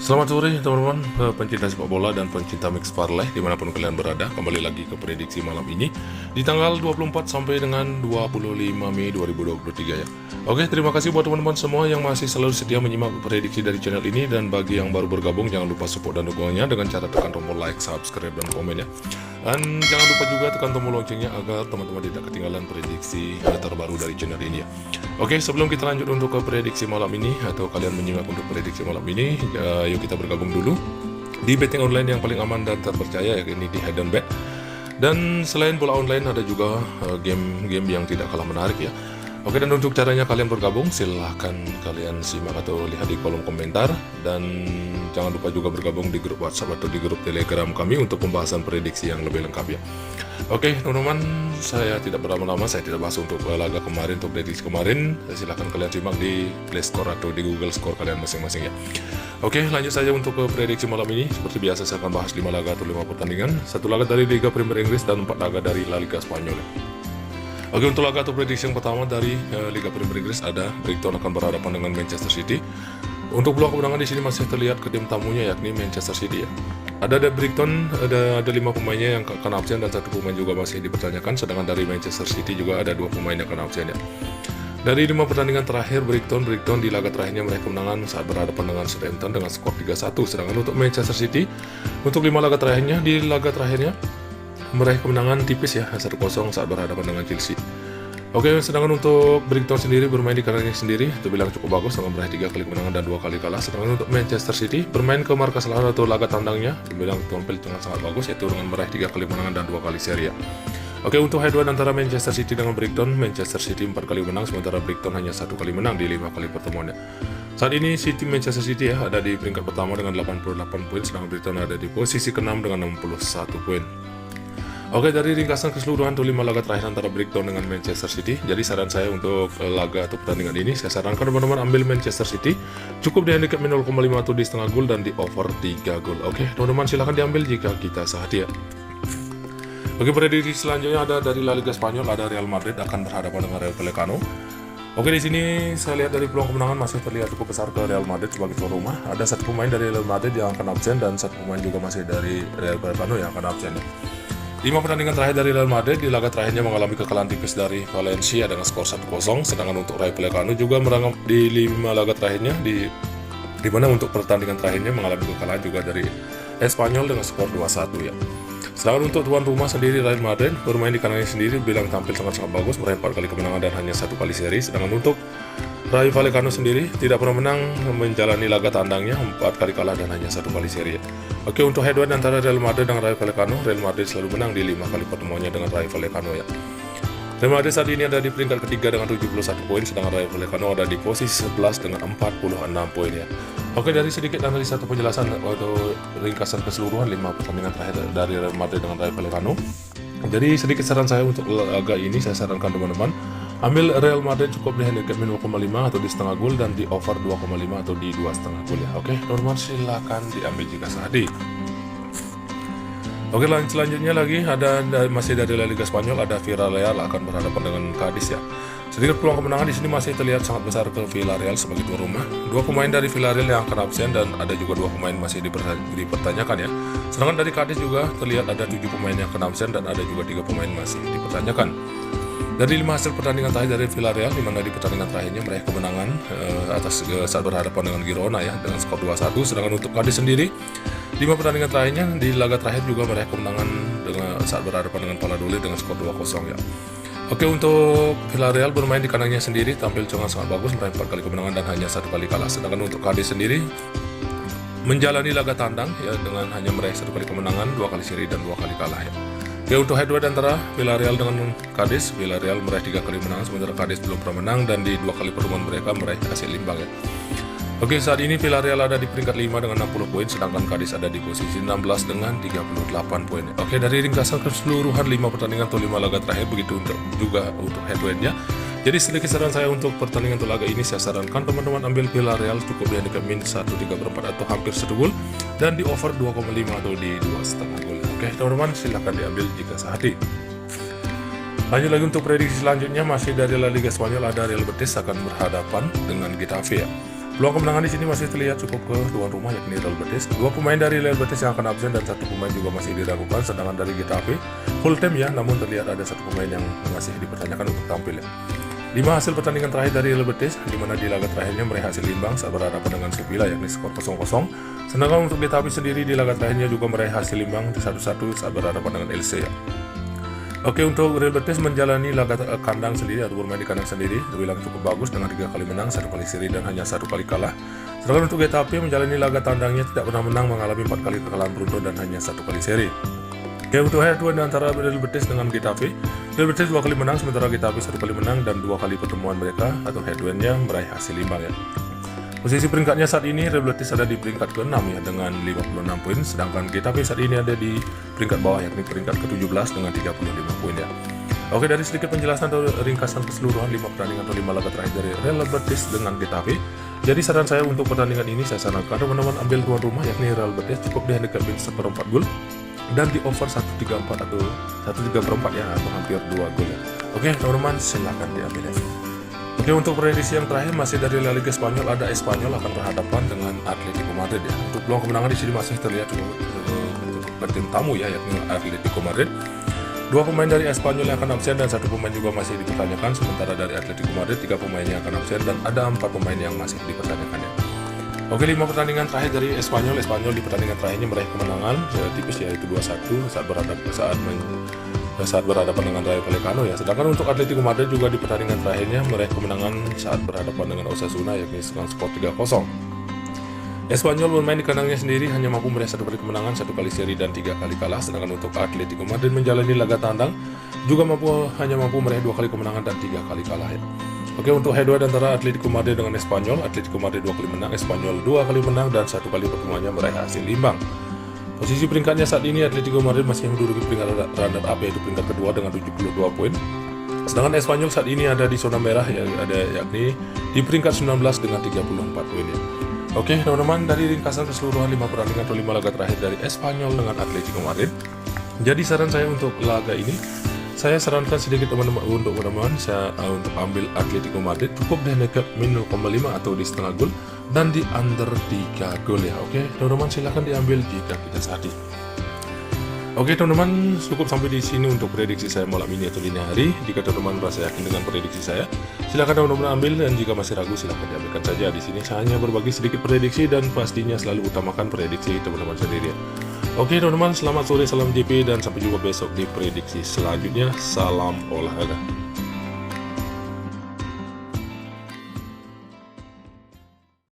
Selamat sore teman-teman, pencinta sepak bola dan pencinta mix parlay dimanapun kalian berada. Kembali lagi ke prediksi malam ini di tanggal 24 sampai dengan 25 Mei 2023 ya. Oke, terima kasih buat teman-teman semua yang masih selalu setia menyimak prediksi dari channel ini. Dan bagi yang baru bergabung, jangan lupa support dan dukungannya dengan cara tekan tombol like, subscribe, dan komen ya. Dan jangan lupa juga tekan tombol loncengnya agar teman-teman tidak ketinggalan prediksi terbaru dari channel ini ya. Oke, sebelum kita lanjut untuk ke prediksi malam ini, atau kalian menyimak untuk prediksi malam ini, yuk kita bergabung dulu di betting online yang paling aman dan terpercaya, yakni di Hedon Bet. Dan selain bola online, ada juga game-game yang tidak kalah menarik ya. Oke, dan untuk caranya kalian bergabung, silahkan kalian simak atau lihat di kolom komentar. Dan jangan lupa juga bergabung di grup WhatsApp atau di grup Telegram kami untuk pembahasan prediksi yang lebih lengkap ya. Oke teman-teman, saya tidak berlama-lama, saya tidak bahas untuk laga kemarin, untuk prediksi kemarin. Silahkan kalian simak di Play Store atau di Google Store kalian masing-masing ya. Oke, lanjut saja untuk ke prediksi malam ini. Seperti biasa saya akan bahas 5 laga atau 5 pertandingan, 1 laga dari Liga Premier Inggris dan 4 laga dari La Liga Spanyol ya. Oke, untuk laga atau prediksi yang pertama dari Liga Premier Inggris, ada Brighton akan berhadapan dengan Manchester City. Untuk peluang kemenangan di sini masih terlihat ke tim tamunya, yakni Manchester City ya. Ada Brighton, ada 5 pemainnya yang akan absen dan 1 pemain juga masih dipertanyakan. Sedangkan dari Manchester City juga ada 2 pemain yang akan absen ya. Dari 5 pertandingan terakhir Brighton di laga terakhirnya meraih kemenangan saat berhadapan dengan Southampton dengan skor 3-1. Sedangkan untuk Manchester City, untuk 5 laga terakhirnya, di laga terakhirnya meraih kemenangan tipis ya, 1-0 saat berhadapan dengan Chelsea. Oke, sedangkan untuk Brighton sendiri bermain di kandangnya sendiri terbilang cukup bagus dengan meraih 3 kali kemenangan dan 2 kali kalah. Sedangkan untuk Manchester City bermain ke markas lawan atau laga tandangnya terbilang tampil dengan sangat bagus, yaitu dengan meraih 3 kali kemenangan dan 2 kali seri ya. Oke, untuk head-to-head antara Manchester City dengan Brighton, Manchester City 4 kali menang, sementara Brighton hanya 1 kali menang di 5 kali pertemuannya. Saat ini Manchester City ya ada di peringkat pertama dengan 88 poin, sedangkan Brighton ada di posisi ke-6 dengan 61 poin. Oke, dari ringkasan keseluruhan untuk 5 laga terakhir antara Brighton dengan Manchester City, jadi saran saya untuk laga atau pertandingan ini, saya sarankan teman-teman ambil Manchester City, cukup di handicap 0,5 atau di setengah gol dan di over 3 gol. Oke, teman-teman silahkan diambil jika kita sehat ya. Oke, prediksi selanjutnya ada dari La Liga Spanyol, ada Real Madrid akan berhadapan dengan Rayo Vallecano. Oke, di sini saya lihat dari peluang kemenangan masih terlihat cukup besar ke Real Madrid sebagai tuan rumah. Ada 1 pemain dari Real Madrid yang akan absen dan 1 pemain juga masih dari Rayo Vallecano yang akan absen ya. 5 pertandingan terakhir dari Real Madrid, di laga terakhirnya mengalami kekalahan tipis dari Valencia dengan skor 1-0. Sedangkan untuk Rayo Vallecano juga merangkap di 5 laga terakhirnya, di mana untuk pertandingan terakhirnya mengalami kekalahan juga dari Espanyol dengan skor 2-1 ya. Sedangkan untuk tuan rumah sendiri, Real Madrid bermain di kandangnya sendiri bilang tampil sangat-sangat bagus, meraih 4 kali kemenangan dan hanya 1 kali seri. Sedangkan untuk Rayo Vallecano sendiri tidak pernah menang, menjalani laga tandangnya 4 kali kalah dan hanya 1 kali seri ya. Oke, untuk head-to-head antara Real Madrid dan Rayo Vallecano, Real Madrid selalu menang di 5 kali pertemuannya dengan Rayo Vallecano ya. Real Madrid saat ini ada di peringkat ketiga dengan 71 poin, sedangkan Rayo Vallecano ada di posisi 11 dengan 46 poin ya. Oke, dari sedikit analisa atau penjelasan atau ringkasan keseluruhan 5 pertandingan terakhir dari Real Madrid dengan Rayo Vallecano. Jadi sedikit saran saya untuk laga ini, saya sarankan teman-teman ambil Real Madrid cukup di handicap 0,5 atau di setengah gol dan di over 2,5 atau di 2,5 gol ya. Oke, teman-teman silakan diambil jika sehati. Oke, selanjutnya lagi ada masih dari La Liga Spanyol, ada Villarreal akan berhadapan dengan Cadiz ya. Sedikit peluang kemenangan di sini masih terlihat sangat besar ke Villarreal sebagai tuan rumah. 2 pemain dari Villarreal yang akan absen dan ada juga 2 pemain masih dipertanyakan ya. Sedangkan dari Cadiz juga terlihat ada 7 pemain yang akan absen dan ada juga 3 pemain masih dipertanyakan. Dari 5 hasil pertandingan terakhir dari Villarreal, di mana di pertandingan terakhirnya meraih kemenangan saat berhadapan dengan Girona ya dengan skor 2-1. Sedangkan untuk Cadiz sendiri, 5 pertandingan terakhirnya di laga terakhir juga meraih kemenangan saat berhadapan dengan Valladolid dengan skor 2-0 ya. Oke, untuk Villarreal bermain di kandangnya sendiri tampil sangat bagus, meraih 4 kali kemenangan dan hanya 1 kali kalah. Sedangkan untuk Cadiz sendiri menjalani laga tandang ya dengan hanya meraih 1 kali kemenangan, 2 kali seri dan 2 kali kalah ya. Oke, untuk head-to-head antara Villarreal dengan Cadiz, Villarreal meraih 3 kali menang, sementara Cadiz belum pernah menang dan di 2 kali pertemuan mereka meraih hasil imbang ya. Oke, saat ini Villarreal ada di peringkat 5 dengan 60 poin, sedangkan Cadiz ada di posisi 16 dengan 38 poin. Oke, dari ringkasan keseluruhan 5 pertandingan atau 5 laga terakhir, begitu juga untuk head-to-headnya. Jadi sedikit saran saya untuk pertandingan atau laga ini, saya sarankan teman-teman ambil Villarreal cukup di handicap min 1,34 atau hampir 1 gol dan di over 2,5 atau di 2,5 gol. Oke, teman-teman silahkan diambil jika sehati. Lanjut lagi untuk prediksi selanjutnya, masih dari La Liga Spanyol, ada Real Betis akan berhadapan dengan Getafe ya. Peluang kemenangan di sini masih terlihat cukup ke tuan rumah yakni Real Betis. Dua pemain dari Real Betis yang akan absen dan satu pemain juga masih diragukan. Sedangkan dari Getafe full time ya, namun terlihat ada satu pemain yang masih dipertanyakan untuk tampil ya. 5 hasil pertandingan terakhir dari Real Betis, di mana di laga terakhirnya meraih hasil imbang saat berhadapan dengan Sevilla yakni skor 0-0. Sedangkan untuk Getafe sendiri di laga terakhirnya juga meraih hasil imbang 1-1 saat berhadapan dengan Elche ya. Oke, untuk Real Betis menjalani laga kandang sendiri atau bermain di kandang sendiri terbilang cukup bagus dengan 3 kali menang, 1 kali seri dan hanya 1 kali kalah. Sedangkan untuk Getafe menjalani laga tandangnya tidak pernah menang, mengalami 4 kali kekalahan beruntun dan hanya 1 kali seri. Oke, untuk head-to-head antara Real Betis dengan Getafe, Real Betis 2 kali menang, sementara Getafe 1 kali menang dan 2 kali pertemuan mereka atau head-to-headnya meraih hasil imbang ya. Posisi peringkatnya saat ini Real Betis ada di peringkat ke-6 ya dengan 56 poin, sedangkan Getafe saat ini ada di peringkat bawah yakni peringkat ke-17 dengan 35 poin ya. Oke, dari sedikit penjelasan atau ringkasan keseluruhan 5 pertandingan atau 5 laga terakhir dari Real Betis dengan Getafe. Jadi saran saya untuk pertandingan ini saya sarankan teman-teman ambil tuan rumah yakni Real Betis, cukup dihandicapin 1/4 gol dan di over 1/3/4 atau 1/3/4 ya, atau hampir 2 gol ya. Oke teman-teman, silahkan diambil ya. Oke, untuk prediksi yang terakhir masih dari La Liga Spanyol, ada Espanyol akan berhadapan dengan Atletico Madrid ya. Untuk peluang kemenangan di sini masih terlihat cukup tim tamu ya, yakni Atletico Madrid. 2 pemain dari Espanyol yang akan absen dan 1 pemain juga masih dipertanyakan, sementara dari Atletico Madrid 3 pemain yang akan absen dan ada 4 pemain yang masih dipertanyakan ya. Oke, 5 pertandingan terakhir dari Espanyol di pertandingan terakhirnya meraih kemenangan tipis yaitu 2-1 saat berhadapan dengan Rayo Vallecano ya. Sedangkan untuk Atletico Madrid juga di pertandingan terakhirnya meraih kemenangan saat berhadapan dengan Osasuna yakni dengan skor 3-0. Espanyol bermain di kandangnya sendiri hanya mampu meraih 1 kali kemenangan, 1 kali seri dan 3 kali kalah. Sedangkan untuk Atletico Madrid menjalani laga tandang juga hanya mampu meraih 2 kali kemenangan dan 3 kali kalah ya. Oke, untuk head-to-head antara Atletico Madrid dengan Espanyol, Atletico Madrid 2 kali menang, Espanyol 2 kali menang dan 1 kali pertemuannya meraih hasil imbang. Posisi peringkatnya saat ini Atletico Madrid masih menduduki peringkat runner-up yaitu peringkat kedua dengan 72 poin. Sedangkan Espanyol saat ini ada di zona merah yakni di peringkat 19 dengan 34 poin ya. Oke teman-teman, dari ringkasan keseluruhan 5 pertandingan atau 5 laga terakhir dari Espanyol dengan Atletico Madrid. Jadi saran saya untuk laga ini, saya sarankan sedikit teman-teman untuk ambil Atletico Madrid, cukup di handicap min 0,5 atau di setengah gol dan di under 3 gol ya. Oke teman-teman, silahkan diambil jika kita sadar. Oke teman-teman, cukup sampai di sini untuk prediksi saya malam ini atau dini hari. Jika teman-teman merasa yakin dengan prediksi saya, silakan teman-teman ambil, dan jika masih ragu silahkan diambilkan saja. Di sini saya hanya berbagi sedikit prediksi dan pastinya selalu utamakan prediksi teman-teman sendiri. Oke teman-teman, selamat sore, salam JP dan sampai jumpa besok di prediksi selanjutnya. Salam olahraga.